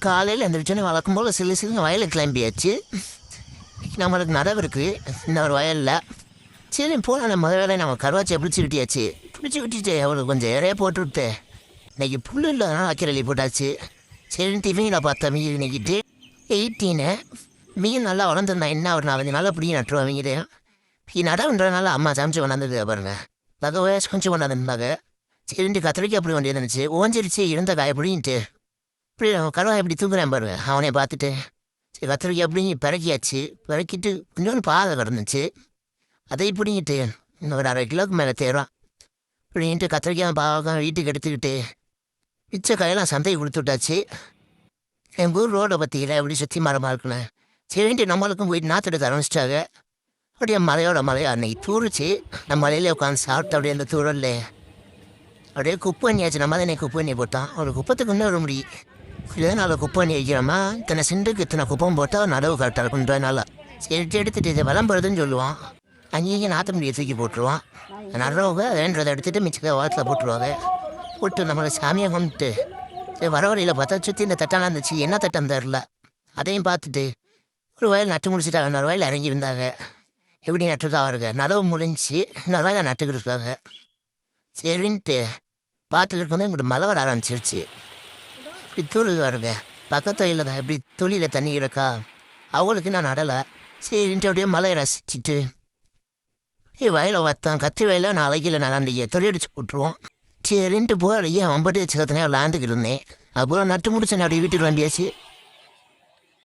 காலையில் எந்திரிச்சோன்னே வழக்கம் போல் சில வயலுக்கு கிளம்பியாச்சு. நம்மளுக்கு நடவு இருக்குது இன்னொரு வயலில். சரி போனால் நம்ம முதல் வேலை நம்ம கருவாச்சியை பிடிச்சி விட்டியாச்சு. பிடிச்சி விட்டுட்டு அவளுக்கு கொஞ்சம் இறைய போட்டு விட்டு இன்றைக்கி புல் இல்லைனா அக்கிரலி போட்டாச்சு. சரின்ட்டு இவங்களை பார்த்தா மீன் இன்னைக்கிட்டு 18 மீன் நல்லா வளர்ந்துருந்தா என்ன ஒரு 4 நாளாக பிடி நட்டுருவோம் அவங்கிட்ட. நடவுன்றதுனால அம்மா சமைச்சு கொண்டாந்துருக்கா பாருங்க. வயசு கொஞ்சம் கொண்டாந்துருந்தாங்க. சரின்ட்டு கத்திரிக்காய் அப்படி வேண்டியது இருந்துச்சு. ஓஞ்சிருச்சு இருந்த காய அப்படின்ட்டு இப்படி கருவாய் எப்படி தூக்குறேன் பாருங்க. அவனை பார்த்துட்டு சரி கத்திரிக்காய் அப்படி பிறக்கியாச்சு. பிறக்கிட்டு கொஞ்சோண்டு பாதை கிடந்துச்சு. அதை பிடிங்கிட்டு இன்னும் ஒரு 1/2 கிலோவுக்கு மேலே தேரும். இப்படின்ட்டு கத்திரிக்காய் பாவக்காய் வீட்டுக்கு எடுத்துக்கிட்டு மிச்ச காயெல்லாம் சந்தைக்கு கொடுத்து விட்டாச்சு. எங்கள் ஊர் ரோடை பற்றியில் எப்படி சுற்றி மரமாக இருக்குன்னு சரின்ட்டு நம்மளுக்கும் போயிட்டு நாற்று ஆரம்பிச்சிட்டாங்க. அப்படியே மலையோட மலையா அன்னைக்கு தூரிச்சு. நம்ம மலையிலே உட்காந்து சாப்பிட்டு அப்படியே அந்த தூரல்ல அப்படியே குப்பை பண்ணியாச்சு. நம்ம தான் இன்னைக்கு குப்பை பண்ணி போட்டான். ஒரு குப்பத்துக்கு இன்னும் வர முடியும். இதே நாள் குப்பை பண்ணி வைக்கிறோமா இத்தனை சிண்டுக்கு இத்தனை குப்பம் போட்டால் நடவு கரெக்டாக இருக்குன்றதுனால சரிட்டு எடுத்துகிட்டு இதை விளம்புறதுன்னு சொல்லுவான். அங்கேயும் நாற்று முடியை தூக்கி போட்டுருவான். நடவுக வேண்டதை எடுத்துகிட்டு மிச்சக்க வாரத்தில் போட்டுருவாங்க. போட்டு நம்மளை சாமியை கும்பிட்டு வர வரையில் பார்த்தா சுற்றி இந்த தட்டெல்லாம் இருந்துச்சு. என்ன தட்டம் தெரில. அதையும் பார்த்துட்டு ஒரு வயல் நட்டு முடிச்சுட்டாங்க. இன்னொரு வயல் இறங்கி இருந்தாங்க. எப்படி நட்டுதான் வருங்க நடவு முடிஞ்சு இன்னொரு வயலில் நட்டுக்கிட்டு இருக்காங்க. சரின்ட்டு பார்த்துட்டு இருக்கும்போது எங்களுக்கு மழை வர ஆரம்பிச்சிருச்சு. இப்படி தூள் வருங்க பக்கத்து வயலில் தான் எப்படி துளியில் தண்ணி இருக்கா அவங்களுக்கு நான் நடலை. சரின்ட்டு அப்படியே மழையை ரசிச்சுட்டு வயலை வத்தான். கத்தி வயலை நாளைக்கு இல்லை நாளைக்கு தொழிலடிச்சு போட்டுருவோம். சரின்ட்டு போய் அவன் பட்டு வச்சுக்கிறதுனே விளாண்டுக்கிட்டு இருந்தேன். அப்புறம் நட்டு முடிச்சு அப்படி வீட்டுக்கு வண்டியாச்சு.